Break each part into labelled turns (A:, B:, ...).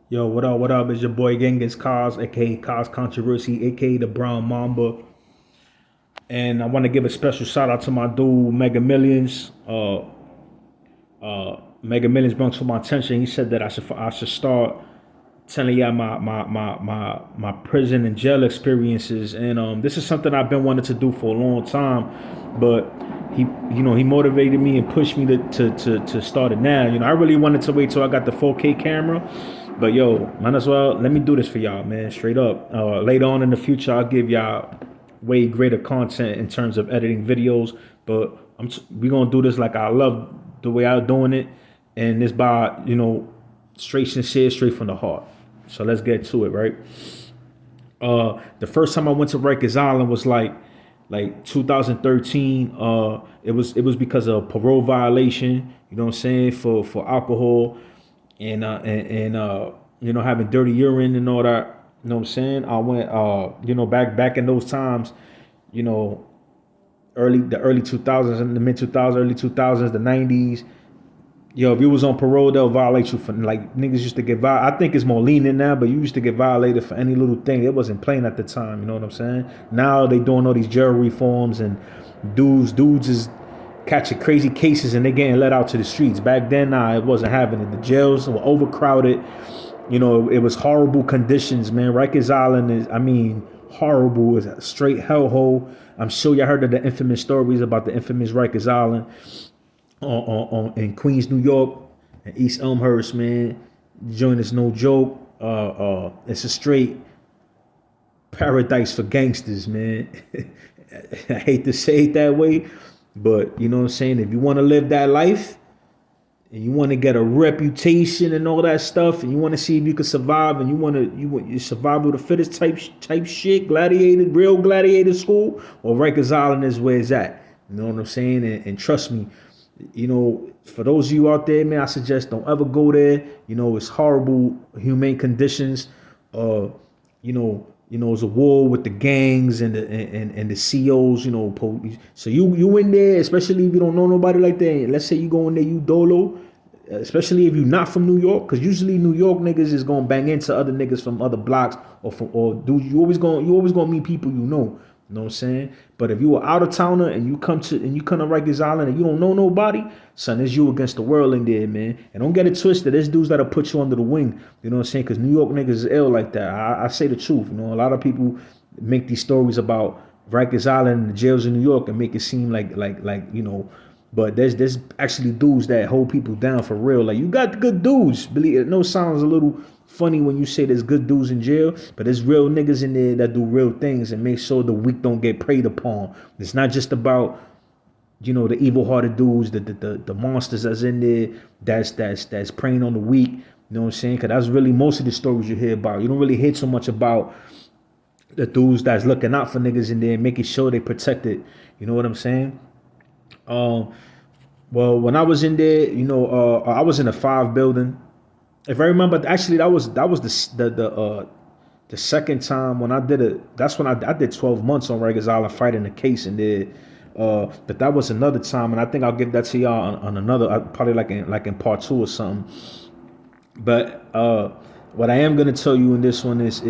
A: Yo, what up? What up? It's your boy Genghis Cos, aka Cos Controversy, aka the Brown Mamba. And I want to give a special shout out to my dude Mega Millions. Mega Millions brought to my attention. He said that I should start telling y'all my prison and jail experiences. And this is something I've been wanting to do for a long time, but he motivated me and pushed me to start it now. I really wanted to wait till I got the 4K camera, but yo, might as well let me do this for y'all, man. Straight up. Later on in the future, I'll give y'all way greater content in terms of editing videos, but we gonna do this like I love the way I'm doing it, and this by straight sincere, straight from the heart. So let's get to it, right? The first time I went to Rikers Island was like 2013. It was because of parole violation. You know what I'm saying, for alcohol and having dirty urine and all that. You know what I'm saying? I went back in those times, you know, early 2000s, in the mid 2000s, early 2000s, the 90s. Yo, if you was on parole, they'll violate you for, like, niggas used to get violated. I think it's more lenient now, but you used to get violated for any little thing. It wasn't plain at the time, you know what I'm saying? Now they doing all these jail reforms, and dudes is catching crazy cases and they getting let out to the streets. Back then, nah, it wasn't happening. The jails were overcrowded. It was horrible conditions, man. Rikers Island is, horrible. It's a straight hellhole. I'm sure y'all heard of the infamous stories about the infamous Rikers Island in Queens, New York, and East Elmhurst, man. Joint is no joke. It's a straight paradise for gangsters, man. I hate to say it that way, but you know what I'm saying? If you want to live that life and you want to get a reputation and all that stuff, and you want to see if you can survive, and you want you survival of the fittest type shit, real gladiator school, or Rikers Island is where it's at. You know what I'm saying? And trust me, for those of you out there, man, I suggest don't ever go there. It's horrible, humane conditions. It's a war with the gangs and the COs, police. So you in there, especially if you don't know nobody like that. And let's say you go in there, you dolo, especially if you're not from New York, because usually New York niggas is gonna bang into other niggas from other blocks, or dude, you always gonna meet people you know. You know what I'm saying? But if you were out of towner and you come to Rikers Island and you don't know nobody, son, it's you against the world in there, man. And don't get it twisted. There's dudes that'll put you under the wing. You know what I'm saying? Because New York niggas is ill like that. I say the truth. A lot of people make these stories about Rikers Island and the jails in New York and make it seem like but there's actually dudes that hold people down for real. Like, you got good dudes. Believe it. No, sounds a little funny when you say there's good dudes in jail, but there's real niggas in there that do real things and make sure the weak don't get preyed upon. It's not just about the evil-hearted dudes, the monsters that's in there that's preying on the weak. You know what I'm saying? Because that's really most of the stories you hear about. You don't really hear so much about the dudes that's looking out for niggas in there and making sure they protected. You know what I'm saying? Well, when I was in there, I was in a 5 building. If I remember, actually, that was the second time when I did it. That's when I did 12 months on Rikers Island fighting the case, and there. But that was another time, and I think I'll give that to y'all on another, probably like in part 2 or something. But what I am gonna tell you in this one is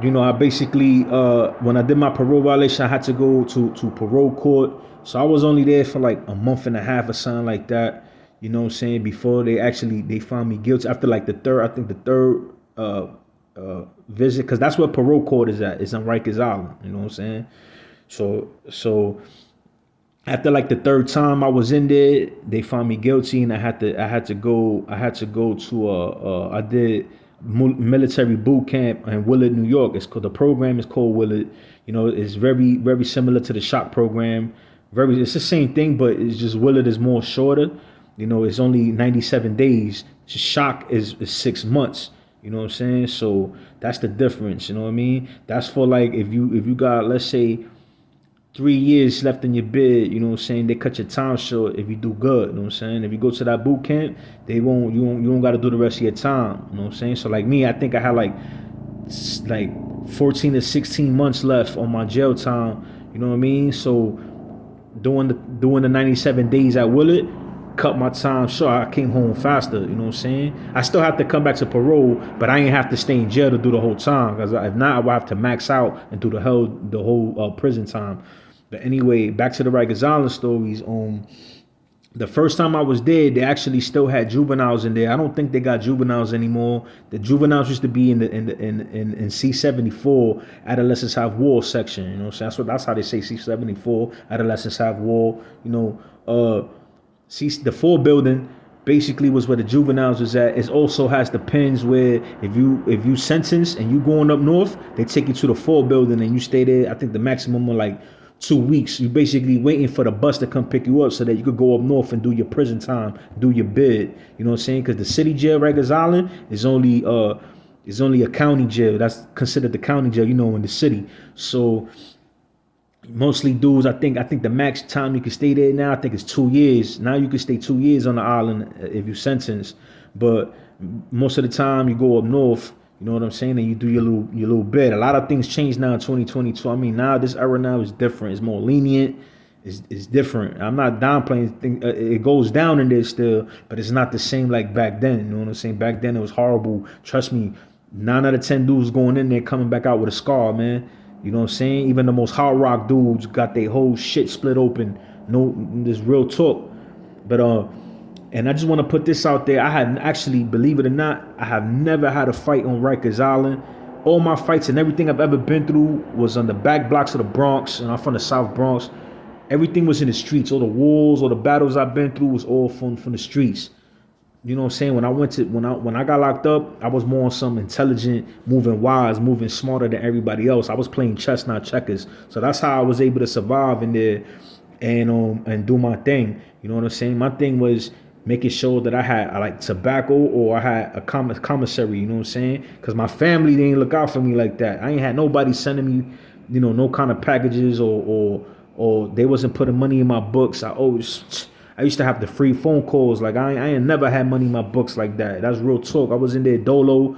A: I basically, when I did my parole violation, I had to go to parole court. So I was only there for like a month and a half or something like that. You know what I'm saying? Before they found me guilty after like the third visit, because that's where parole court is at. It's on Rikers Island. You know what I'm saying? So after like the third time I was in there, they found me guilty, and I had to go to I did military boot camp in Willard, New York. The program is called Willard. It's very, very similar to the SHOC program. It's the same thing, but it's just Willard is more shorter. It's only 97 days. SHOC is 6 months. You know what I'm saying? So that's the difference. You know what I mean? That's for like if you got, let's say, 3 years left in your bid, you know what I'm saying? They cut your time short if you do good, you know what I'm saying? If you go to that boot camp, you don't got to do the rest of your time, you know what I'm saying? So like me, I think I had like 14 to 16 months left on my jail time, you know what I mean? So doing the 97 days at Willard, cut my time short. I came home faster, you know what I'm saying? I still have to come back to parole, but I ain't have to stay in jail to do the whole time. Because if not, I would have to max out and do the whole prison time. But anyway, back to the Rikers Island stories. The first time I was there, they actually still had juveniles in there. I don't think they got juveniles anymore. The juveniles used to be in C-74, adolescents have war section. You know, so that's how they say C-74, adolescents have war. You know, the 4 building basically was where the juveniles was at. It also has the pens where if you sentenced and you going up north, they take you to the 4 building and you stay there. I think the maximum of like 2 weeks. You basically waiting for the bus to come pick you up so that you could go up north and do your prison time, do your bid. You know what I'm saying? Because the city jail, Rikers Island, is only a county jail. That's considered the county jail, you know, in the city. So mostly dudes, I think the max time you can stay there now, I think it's 2 years. Now you can stay 2 years on the island if you sentence. But most of the time you go up north. You know what I'm saying? And you do your little bit. A lot of things change now in 2022. I mean, now this era now is different. It's more lenient. It's different. I'm not downplaying things. It goes down in there still, but it's not the same like back then. You know what I'm saying? Back then it was horrible. Trust me, 9 out of 10 dudes going in there coming back out with a scar, man. You know what I'm saying? Even the most hard rock dudes got their whole shit split open. No, this real talk. But and I just want to put this out there. I had actually, believe it or not, I have never had a fight on Rikers Island. All my fights and everything I've ever been through was on the back blocks of the Bronx, and I'm from the South Bronx. Everything was in the streets. All the wars, all the battles I've been through was all from the streets. You know what I'm saying? When I got locked up, I was more on some intelligent, moving wise, moving smarter than everybody else. I was playing chess, not checkers. So that's how I was able to survive in there and do my thing. You know what I'm saying? My thing was making sure that I had like tobacco or I had a commissary, you know what I'm saying? Because my family didn't look out for me like that. I ain't had nobody sending me, you know, no kind of packages or they wasn't putting money in my books. I used to have the free phone calls. Like I ain't never had money in my books like that. That's real talk. I was in there dolo.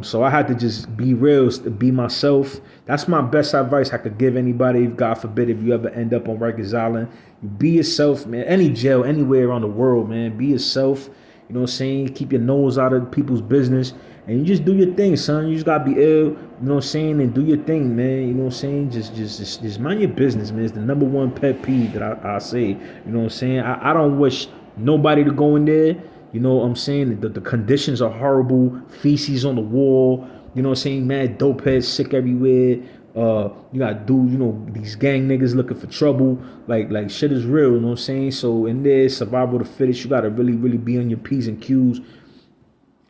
A: So I had to just be real, be myself. That's my best advice I could give anybody. God forbid if you ever end up on Rikers Island, you be yourself, man. Any jail, anywhere around the world, man. Be yourself. You know what I'm saying? Keep your nose out of people's business. And you just do your thing, son. You just gotta be ill, you know what I'm saying, and do your thing, man. You know what I'm saying? Just mind your business, man. It's the number one pet peeve that I say. You know what I'm saying? I don't wish nobody to go in there. You know what I'm saying? The conditions are horrible. Feces on the wall. You know what I'm saying? Mad dope heads sick everywhere. You got dudes, you know, these gang niggas looking for trouble. Like shit is real, you know what I'm saying? So in there, survival of the fittest, you gotta really, really be on your P's and Q's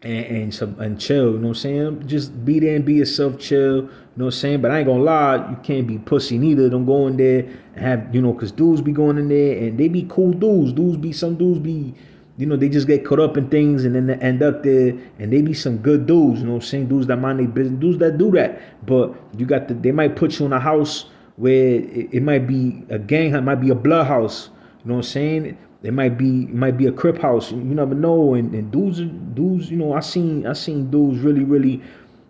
A: and chill, you know what I'm saying? Just be there and be yourself, chill, you know what I'm saying? But I ain't gonna lie, you can't be pussy neither. Don't go in there and have, you know, cause dudes be going in there and they be cool dudes. Some dudes be, you know, they just get caught up in things and then they end up there and they be some good dudes, you know what I'm saying? Dudes that mind their business, dudes that do that. But they might put you in a house where it might be a gang, it might be a blood house, you know what I'm saying? It might be a crip house. You never know. And dudes, you know, I seen dudes really,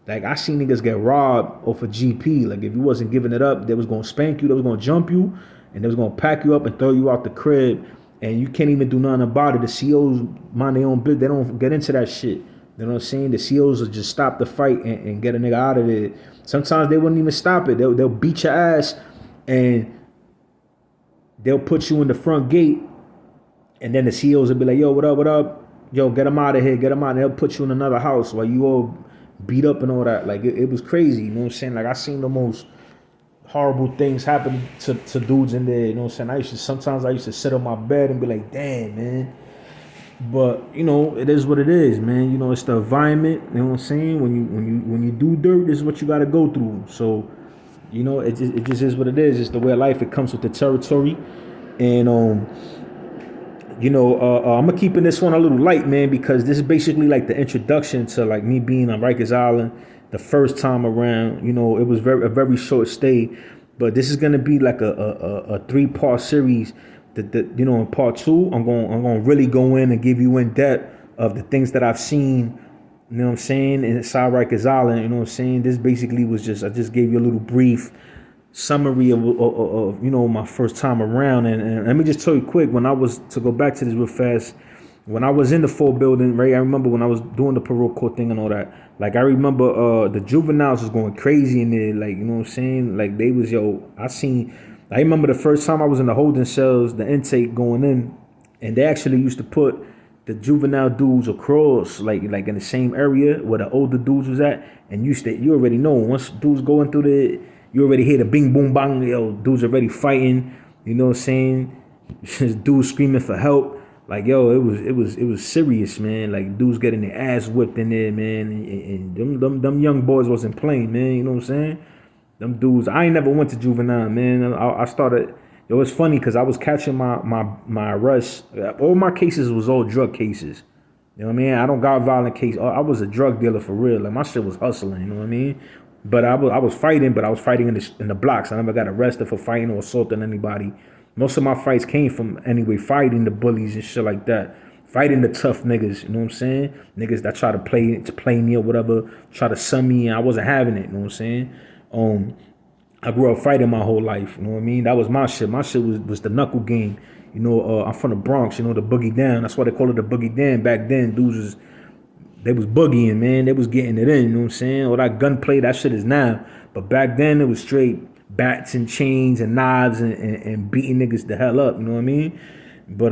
A: like I seen niggas get robbed off of GP. Like if you wasn't giving it up, they was gonna spank you, they was gonna jump you, and they was gonna pack you up and throw you out the crib. And you can't even do nothing about it. The COs mind their own business. They don't get into that shit. You know what I'm saying? The COs will just stop the fight and get a nigga out of there. Sometimes they wouldn't even stop it. They'll beat your ass and they'll put you in the front gate. And then the CEOs will be like, yo, what up? Yo, get them out of here, get them out. And they'll put you in another house while you all beat up and all that. Like, it was crazy, you know what I'm saying? Like, I seen the most horrible things happen to dudes in there, you know what I'm saying? Sometimes I used to sit on my bed and be like, damn, man. But, you know, it is what it is, man. You know, it's the environment, you know what I'm saying? When you do dirt, this is what you got to go through. So, you know, it just is what it is. It's the way of life. It comes with the territory. And, you know, I'm keeping this one a little light, man, because this is basically like the introduction to like me being on Rikers Island the first time around. You know, it was a very short stay, but this is gonna be like a 3-part series. That you know, in part 2, I'm gonna really go in and give you in depth of the things that I've seen. You know what I'm saying, inside Rikers Island. You know what I'm saying. This basically was I just gave you a little brief summary of my first time around. And let me just tell you quick, when I was to go back to this real fast, when I was in the full building, right? I remember when I was doing the parole court thing and all that. Like I remember the juveniles was going crazy in there. Like, you know what I'm saying? Like they was I remember the first time I was in the holding cells, the intake going in, and they actually used to put the juvenile dudes across, like in the same area where the older dudes was at, and you already know once dudes going through you already hear the bing boom bang, yo, dudes already fighting, you know what I'm saying? Dudes screaming for help. Like yo, it was serious, man. Like dudes getting their ass whipped in there, man, and them young boys wasn't playing, man. You know what I'm saying? Them dudes. I ain't never went to juvenile, man. I started. It was funny because I was catching my arrests. All my cases was all drug cases. You know what I mean? I don't got violent case. I was a drug dealer for real. Like my shit was hustling. You know what I mean? But I was fighting, but I was fighting in the blocks. I never got arrested for fighting or assaulting anybody. Most of my fights came from anyway fighting the bullies and shit like that. Fighting the tough niggas, you know what I'm saying? Niggas that try to play me or whatever, try to sum me, and I wasn't having it, you know what I'm saying? I grew up fighting my whole life, you know what I mean? That was my shit. My shit was the knuckle game. You know, I'm from the Bronx, you know, the boogie down. That's why they call it the boogie down. Back then, dudes they was boogieing, man. They was getting it in, you know what I'm saying? All that gunplay, that shit is now. But back then, it was straight bats and chains and knives and beating niggas the hell up, you know what I mean? But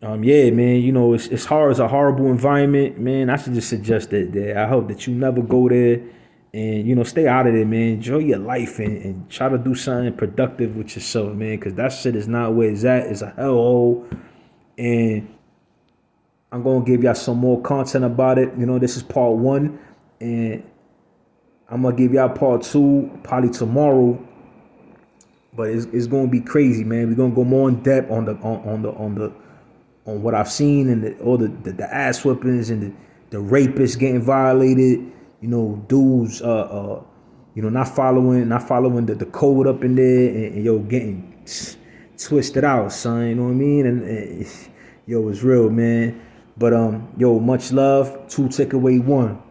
A: yeah, man, you know, it's hard. It's a horrible environment, man. I should just suggest that I hope that you never go there and, you know, stay out of there, man. Enjoy your life and try to do something productive with yourself, man, because that shit is not where it's at. It's a hellhole. And I'm going to give y'all some more content about it. You know, this is part 1. And I'm going to give y'all part 2 probably tomorrow. But it's going to be crazy, man. We're going to go more in depth on what I've seen and all the ass whippings and the rapists getting violated. You know, dudes, you know, not following the code up in there and yo getting twisted out, son. You know what I mean? And yo, it's real, man. But yo, much love. 2 take away 1.